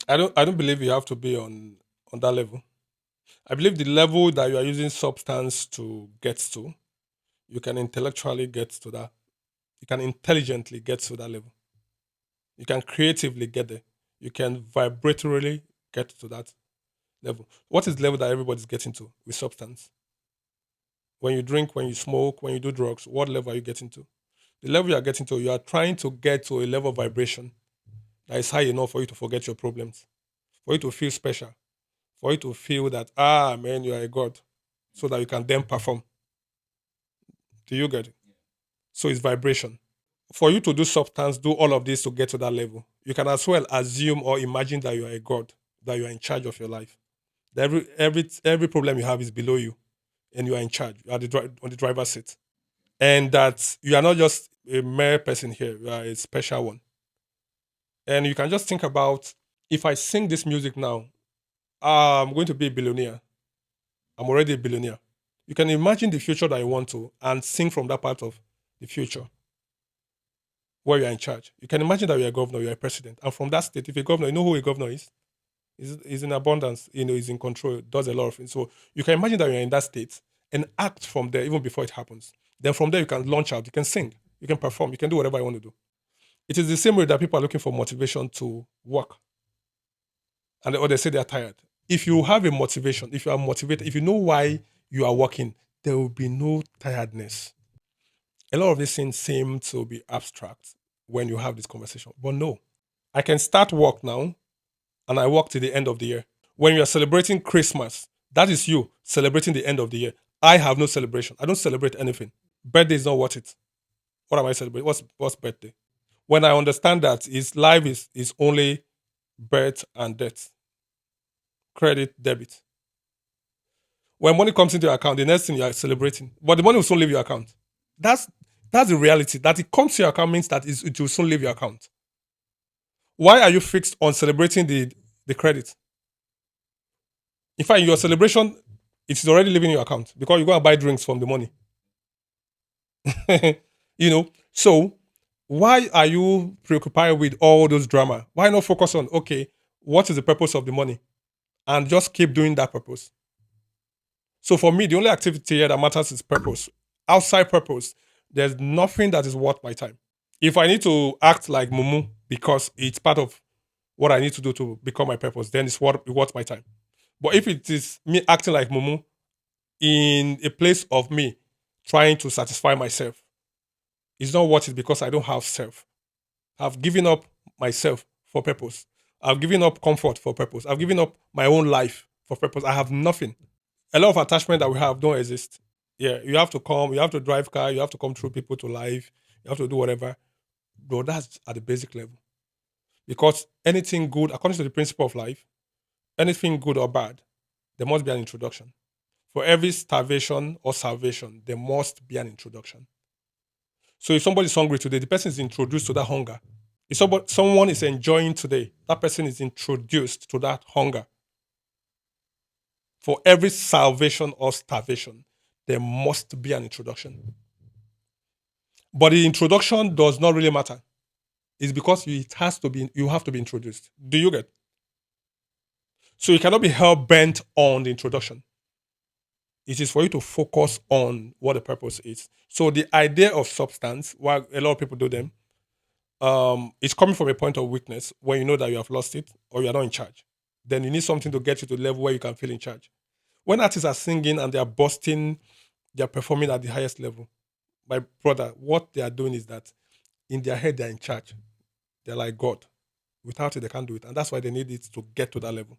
I don't believe you have to be on that level. I believe the level that you are using substance to get to, you can intellectually get to that. You can intelligently get to that level. You can creatively get there. You can vibratorily get to that level. What is the level that everybody's getting to with substance? When you drink, when you smoke, when you do drugs, what level are you getting to? The level you are getting to, you are trying to get to a level of vibration that is high enough for you to forget your problems, for you to feel special, for you to feel that, man, you are a god, so that you can then perform. Do you get it? So it's vibration. For you to do substance, do all of this to get to that level, you can as well assume or imagine that you are a god, that you are in charge of your life. That every problem you have is below you, and you are in charge. You are on the driver's seat, and that you are not just a mere person here. You are a special one. And you can just think about, if I sing this music now, I'm going to be a billionaire. I'm already a billionaire. You can imagine the future that you want to and sing from that part of the future where you're in charge. You can imagine that you're a governor, you're a president. And from that state, if a governor, you know who a governor is? Is in abundance, he's in control, does a lot of things. So you can imagine that you're in that state and act from there even before it happens. Then from there, you can launch out, you can sing, you can perform, you can do whatever you want to do. It is the same way that people are looking for motivation to work, or they say they're tired. If you have a motivation, if you are motivated, if you know why you are working, there will be no tiredness. A lot of these things seem to be abstract when you have this conversation, but no. I can start work now and I work to the end of the year. When you are celebrating Christmas, that is you celebrating the end of the year. I have no celebration. I don't celebrate anything. Birthday is not worth it. What am I celebrating? What's birthday? When I understand that life is only birth and death, credit, debit. When money comes into your account, the next thing you are celebrating, but the money will soon leave your account. That's that's the reality. That it comes to your account means that it will soon leave your account. Why are you fixed on celebrating the credit? In fact, your celebration, it is already leaving your account because you go and buy drinks from the money. So why are you preoccupied with all those drama? Why not focus on, okay, what is the purpose of the money, and just keep doing that purpose? So for me, the only activity here that matters is purpose. Outside purpose, there's nothing that is worth my time. If I need to act like Mumu because it's part of what I need to do to become my purpose, then it's worth my time. But if it is me acting like Mumu in a place of me trying to satisfy myself, it's not worth it because I don't have self. I've given up myself for purpose. I've given up comfort for purpose. I've given up my own life for purpose. I have nothing. A lot of attachment that we have don't exist. Yeah, you have to come, you have to drive car, you have to come through people to life, you have to do whatever. Bro, that's at the basic level. Because anything good, according to the principle of life, anything good or bad, there must be an introduction. For every starvation or salvation, there must be an introduction. So if somebody is hungry today, the person is introduced to that hunger. If someone is enjoying today, that person is introduced to that hunger. For every salvation or starvation, there must be an introduction. But the introduction does not really matter. It's because you have to be introduced. Do you get? So you cannot be hell bent on the introduction. It is for you to focus on what the purpose is. So the idea of substance, while a lot of people do them, it's coming from a point of weakness when you know that you have lost it or you are not in charge. Then you need something to get you to the level where you can feel in charge. When artists are singing and they are busting, they are performing at the highest level. My brother, what they are doing is that in their head they're in charge. They're like God. Without it, they can't do it. And that's why they need it to get to that level.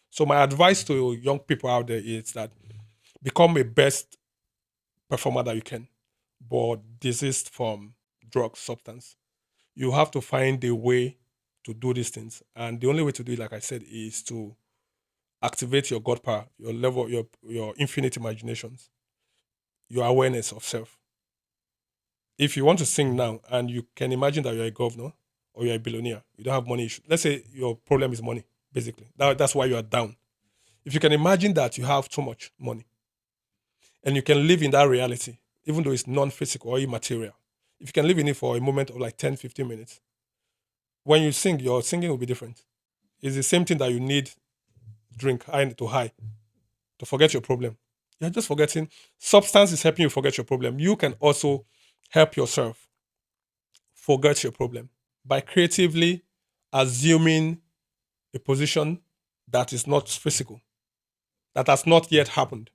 So my advice to young people out there is that become a best performer that you can, but desist from drugs, substance. You have to find a way to do these things. And the only way to do it, like I said, is to activate your God power, your level, your infinite imaginations, your awareness of self. If you want to sing now and you can imagine that you're a governor or you're a billionaire, you don't have money issue. Let's say your problem is money, basically. That's why you are down. If you can imagine that you have too much money and you can live in that reality, even though it's non-physical or immaterial, if you can live in it for a moment of like 10, 15 minutes, when you sing, your singing will be different. It's the same thing that you need drink high to high to forget your problem. You're just forgetting. Substance is helping you forget your problem. You can also help yourself forget your problem by creatively assuming a position that is not physical, that has not yet happened,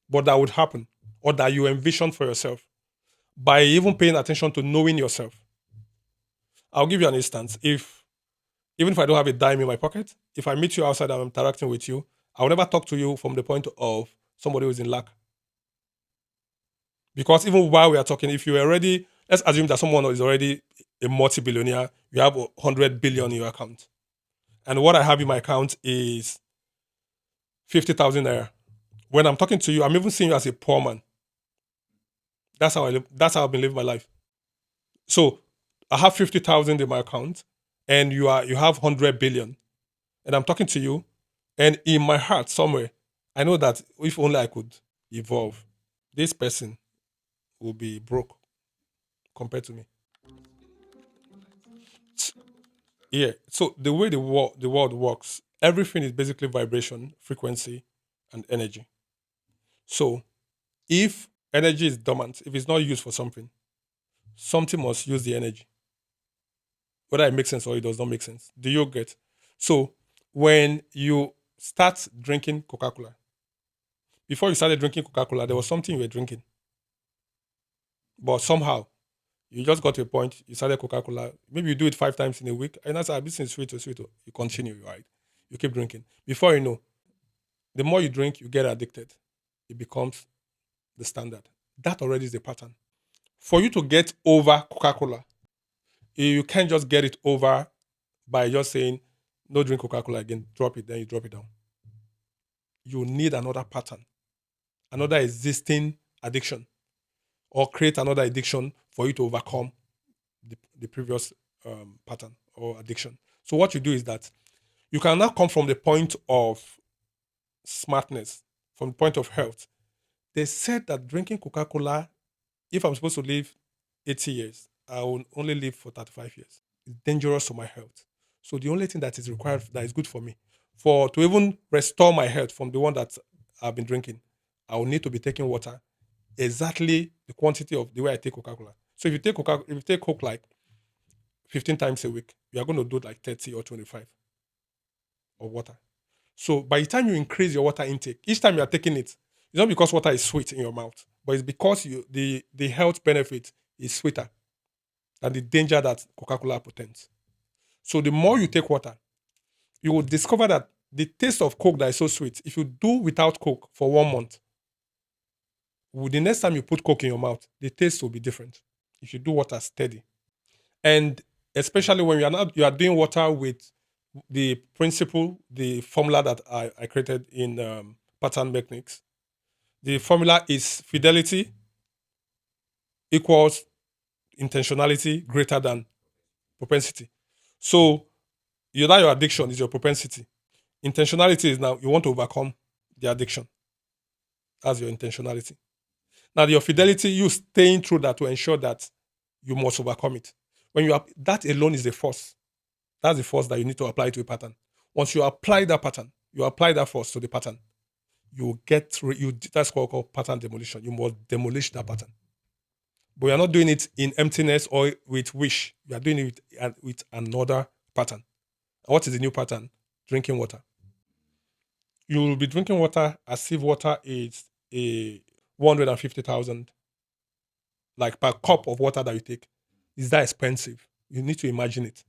but that would happen, or that you envision for yourself, by even paying attention to knowing yourself. I'll give you an instance. If even if I don't have a dime in my pocket, if I meet you outside and I'm interacting with you, I will never talk to you from the point of somebody who is in lack. Because even while we are talking, if you already, let's assume that someone is already a multi-billionaire, you have 100 billion in your account. And what I have in my account is 50,000 naira. When I'm talking to you, I'm even seeing you as a poor man. That's how I live. That's how I've been living my life. So I have 50,000 in my account, and you have 100 billion, and I'm talking to you, and in my heart somewhere, I know that if only I could evolve, this person will be broke compared to me. Yeah. So the way the world works, everything is basically vibration, frequency, and energy. So if energy is dormant, if it's not used for something, something must use the energy, whether it makes sense or it does not make sense. Do you get? So when you start drinking Coca Cola, before you started drinking Coca Cola, there was something you were drinking, but somehow you just got to a point, you started Coca Cola. Maybe you do it 5 times in a week, and that's this is sweet or sweet. You continue, right? You keep drinking. Before you know, the more you drink, you get addicted. It becomes the standard. That already is the pattern. For you to get over Coca Cola, you can't just get it over by just saying, no drink Coca Cola again, drop it, then you drop it down. You need another pattern, another existing addiction, or create another addiction for you to overcome the previous pattern or addiction. So, what you do is that you can now come from the point of smartness, from the point of health. They said that drinking Coca Cola, if I'm supposed to live 80 years, I will only live for 35 years. It's dangerous to my health. So the only thing that is required that is good for me, for to even restore my health from the one that I've been drinking, I will need to be taking water exactly the quantity of the way I take Coca-Cola. So if you take Coke like 15 times a week, you are going to do like 30 or 25 of water. So by the time you increase your water intake, each time you are taking it, it's not because water is sweet in your mouth, but it's because the health benefit is sweeter than the danger that Coca-Cola presents. So the more you take water, you will discover that the taste of Coke that is so sweet, if you do without Coke for 1 month, the next time you put Coke in your mouth, the taste will be different. If you do water steady. And especially when you are doing water with the principle, the formula that I created in pattern mechanics. The formula is fidelity equals intentionality greater than propensity. So your addiction is your propensity. Intentionality is now you want to overcome the addiction. That's your intentionality. Now your fidelity, you staying through that to ensure that you must overcome it. When you are that alone is the force. That's the force that you need to apply to a pattern. Once you apply that pattern, you apply that force to the pattern, you get you that's called pattern demolition. You must demolish that pattern. But you're not doing it in emptiness or with wish. You are doing it with another pattern. And what is the new pattern? Drinking water. You will be drinking water as if water is a 150,000, like per cup of water that you take. Is that expensive? You need to imagine it.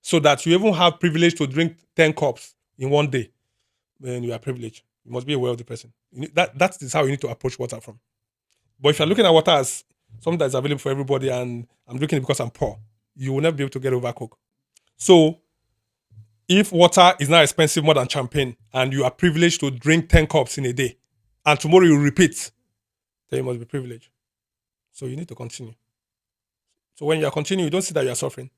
So that you even have privilege to drink 10 cups in one day, then you are privileged. You must be a wealthy person. That is how you need to approach water from. But if you're looking at water as something that's available for everybody and I'm drinking it because I'm poor, you will never be able to get over Coke. So if water is now expensive more than champagne and you are privileged to drink 10 cups in a day and tomorrow you repeat, then you must be privileged. So you need to continue. So when you are continuing, you don't see that you are suffering.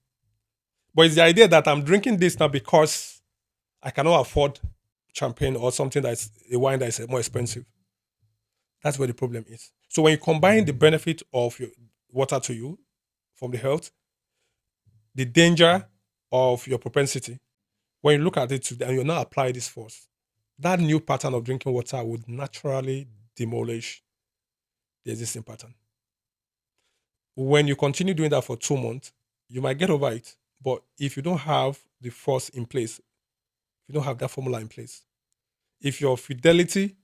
But it's the idea that I'm drinking this now because I cannot afford champagne or something that's a wine that is more expensive. That's where the problem is. So when you combine the benefit of your water to you from the health, the danger of your propensity, When you look at it today and you now apply this force, that new pattern of drinking water would naturally demolish the existing pattern. When you continue doing that for 2 months, you might get over it. But if you don't have the force in place, if you don't have that formula in place, if your fidelity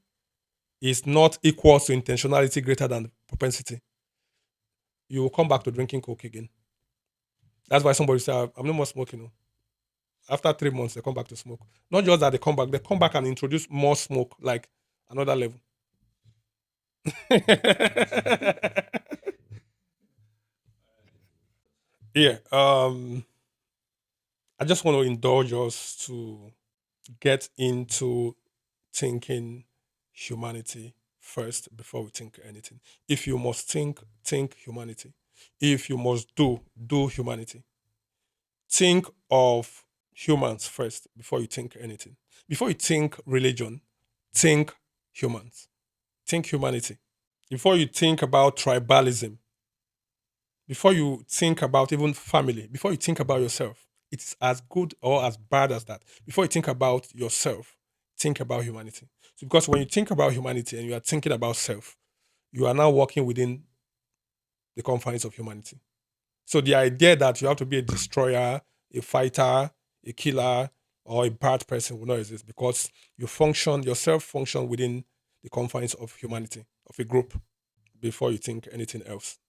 is not equal to intentionality greater than propensity, you will come back to drinking Coke again. That's why somebody say, I'm no more smoking. No." After 3 months, they come back to smoke. Not just that they come back and introduce more smoke, like another level. Yeah. I just want to indulge us to get into thinking humanity first before we think anything. If you must think humanity. If you must do humanity. Think of humans first before you think anything. Before you think religion, think humans. Think humanity. Before you think about tribalism, before you think about even family, before you think about yourself, it's as good or as bad as that. Before you think about yourself, think about humanity. So because when you think about humanity and you are thinking about self, you are now working within the confines of humanity. So the idea that you have to be a destroyer, a fighter, a killer, or a bad person will not exist because yourself function within the confines of humanity, of a group, before you think anything else.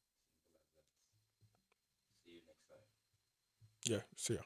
Yeah, see ya.